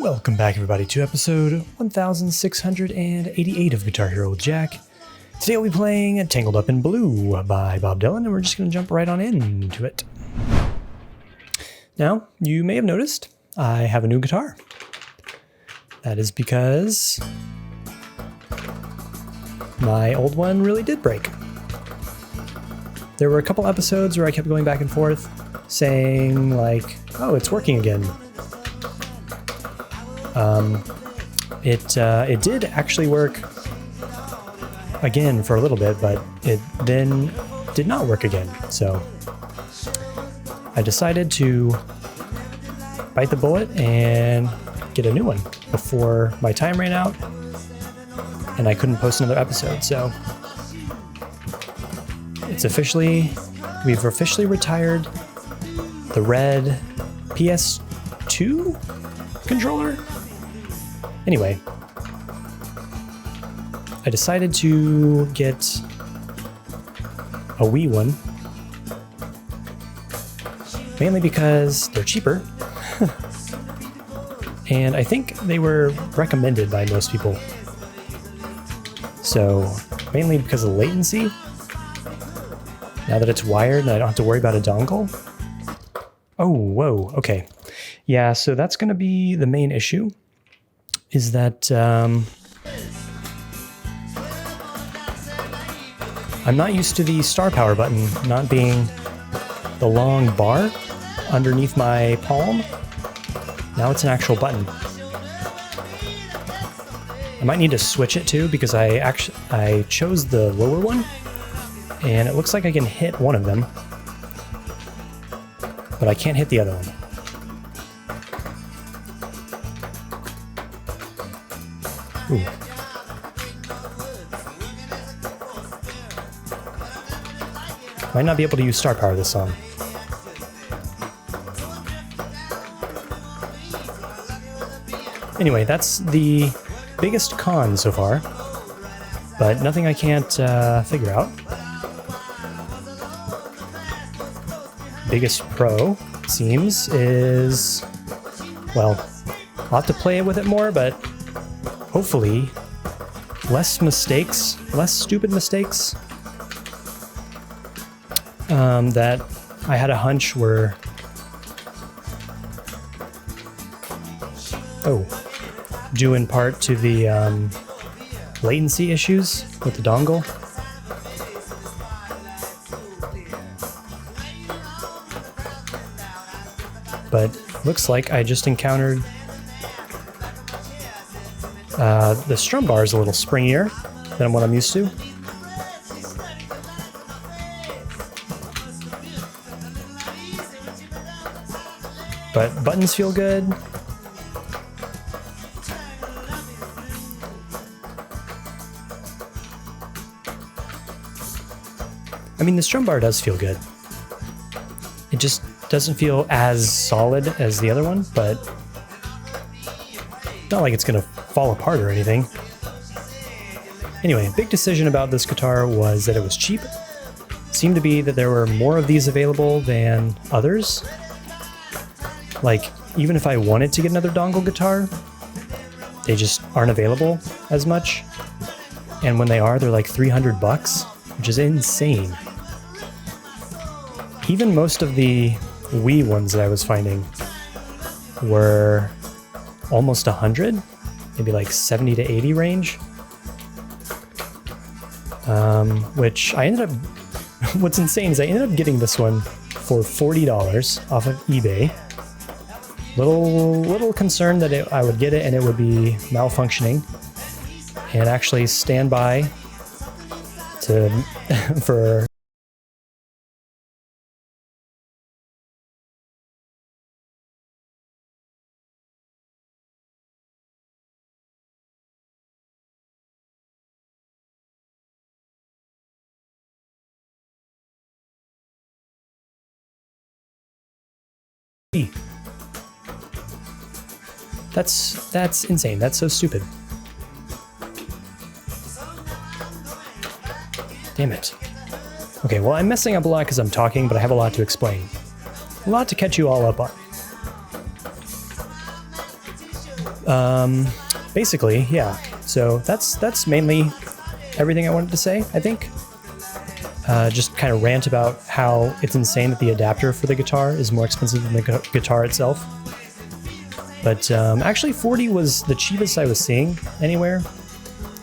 Welcome back, everybody, to episode 1688 of Guitar Hero with Jack. Today we'll be playing Tangled Up in Blue by Bob Dylan, and we're just going to jump right on into it. Now, you may have noticed I have a new guitar. That is because my old one really did break. There were a couple episodes where I kept going back and forth saying like, oh, it's working again. It did actually work again for a little bit, but it then did not work again. So I decided to bite the bullet and get a new one before my time ran out and I couldn't post another episode. So we've officially retired the red PS2 controller. Anyway, I decided to get a Wii one, mainly because they're cheaper, and I think they were recommended by most people. So, mainly because of latency, now that it's wired and I don't have to worry about a dongle. Oh, whoa, okay. Yeah, so that's going to be the main issue, is that I'm not used to the star power button not being the long bar underneath my palm. Now it's an actual button. I might need to switch it too, because I chose the lower one, and it looks like I can hit one of them, but I can't hit the other one. Ooh. Might not be able to use star power this song. Anyway, that's the biggest con so far, but nothing I can't figure out. Biggest pro, seems, is, well, I'll have to play with it more, but hopefully less mistakes, less stupid mistakes that I had a hunch were, due in part to the latency issues with the dongle. But looks like I just encountered the strum bar is a little springier than what I'm used to. But buttons feel good. I mean, the strum bar does feel good. It just doesn't feel as solid as the other one, but not like it's gonna fall apart or anything. Anyway, big decision about this guitar was that it was cheap. It seemed to be that there were more of these available than others. Like, even if I wanted to get another dongle guitar, they just aren't available as much. And when they are, they're like $300, which is insane. Even most of the Wii ones that I was finding were almost 100, maybe like 70 to 80 range. Which I ended up, what's insane is I ended up getting this one for $40 off of eBay. Little concerned that I would get it and it would be malfunctioning, and actually stand by for That's insane. That's so stupid. Damn it. Okay, well, I'm messing up a lot because I'm talking, but I have a lot to explain. A lot to catch you all up on. Basically, yeah. So that's mainly everything I wanted to say, I think. Just kind of rant about how it's insane that the adapter for the guitar is more expensive than the guitar itself. But actually 40 was the cheapest I was seeing anywhere.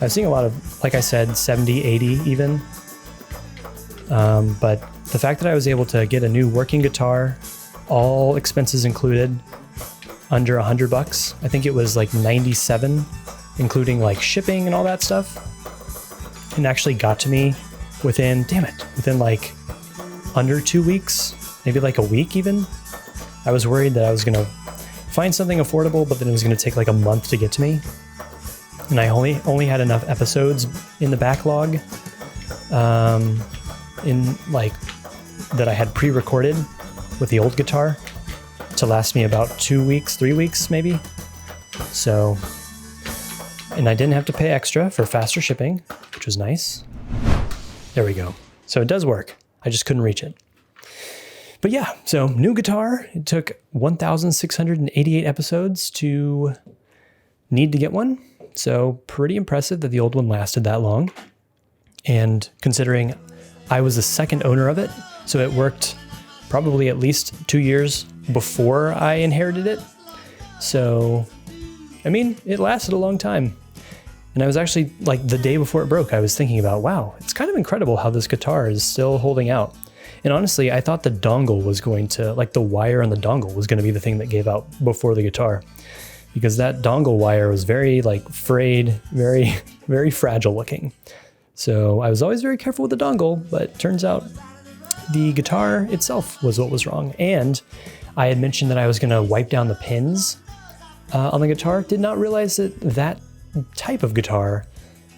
I was seeing a lot of, like I said, 70, 80 even. But the fact that I was able to get a new working guitar, all expenses included, under $100, I think it was like 97, including like shipping and all that stuff, and actually got to me within like under 2 weeks, maybe like a week even. I was worried that I was gonna find something affordable, but then it was gonna take like a month to get to me. And I only had enough episodes in the backlog, in like that I had pre-recorded with the old guitar to last me about 2 weeks, 3 weeks maybe. So, and I didn't have to pay extra for faster shipping, which was nice. There we go. So it does work. I just couldn't reach it. But yeah, so new guitar. It took 1,688 episodes to need to get one. So pretty impressive that the old one lasted that long. And considering I was the second owner of it, so it worked probably at least 2 years before I inherited it. So, I mean, it lasted a long time. And I was actually, like, the day before it broke, I was thinking about, wow, it's kind of incredible how this guitar is still holding out. And honestly, I thought the dongle was going to, like, the wire on the dongle was going to be the thing that gave out before the guitar. Because that dongle wire was very, like, frayed, very, very fragile looking. So I was always very careful with the dongle, but turns out the guitar itself was what was wrong. And I had mentioned that I was going to wipe down the pins on the guitar. Did not realize that that type of guitar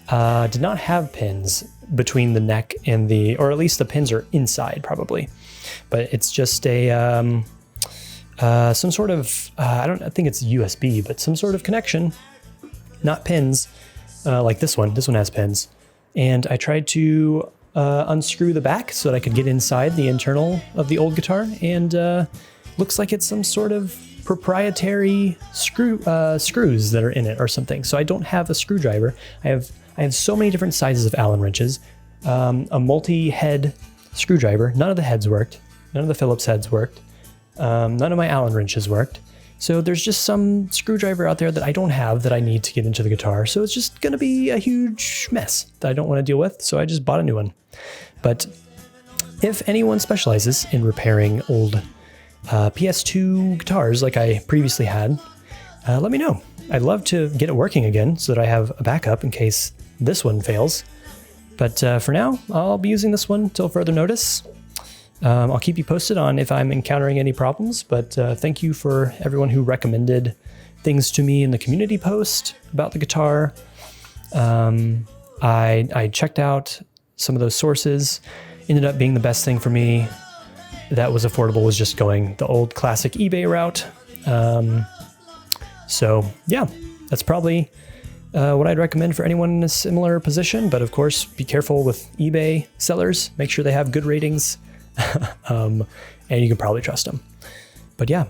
did not have pins between the neck and the, or at least the pins are inside probably. But it's just a some sort of, I think it's USB, but some sort of connection, not pins, like this one. This one has pins. And I tried to unscrew the back so that I could get inside the internal of the old guitar, and looks like it's some sort of proprietary screws that are in it or something. So I don't have a screwdriver. I have so many different sizes of Allen wrenches, a multi-head screwdriver. None of the heads worked. None of the Phillips heads worked. None of my Allen wrenches worked. So there's just some screwdriver out there that I don't have that I need to get into the guitar. So it's just going to be a huge mess that I don't want to deal with. So I just bought a new one. But if anyone specializes in repairing old PS2 guitars like I previously had, let me know. I'd love to get it working again so that I have a backup in case this one fails. But for now, I'll be using this one till further notice. I'll keep you posted on if I'm encountering any problems, but thank you for everyone who recommended things to me in the community post about the guitar. I checked out some of those sources, ended up being the best thing for me that was affordable was just going the old classic eBay route. So yeah, that's probably what I'd recommend for anyone in a similar position, but of course be careful with eBay sellers, make sure they have good ratings. And you can probably trust them. But yeah,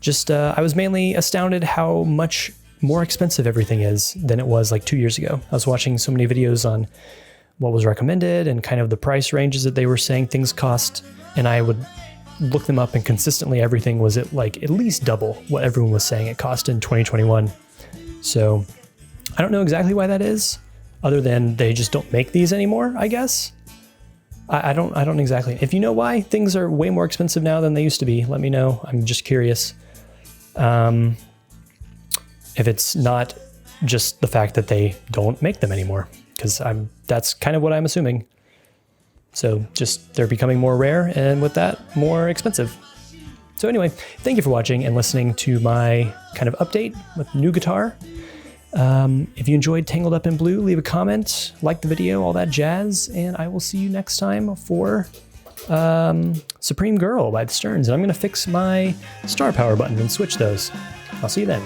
just I was mainly astounded how much more expensive everything is than it was like 2 years ago. I was watching so many videos on what was recommended and kind of the price ranges that they were saying things cost, and I would look them up and consistently everything was at like at least double what everyone was saying it cost in 2021. So I don't know exactly why that is, other than they just don't make these anymore, I guess. I don't exactly. If you know why things are way more expensive now than they used to be, let me know. I'm just curious. If it's not just the fact that they don't make them anymore, because that's kind of what I'm assuming. So just they're becoming more rare, and with that, more expensive. So anyway, thank you for watching and listening to my kind of update with new guitar. If you enjoyed Tangled Up in Blue, leave a comment, like the video, all that jazz, and I will see you next time for Supreme Girl by the Stearns. And I'm going to fix my star power button and switch those. I'll see you then.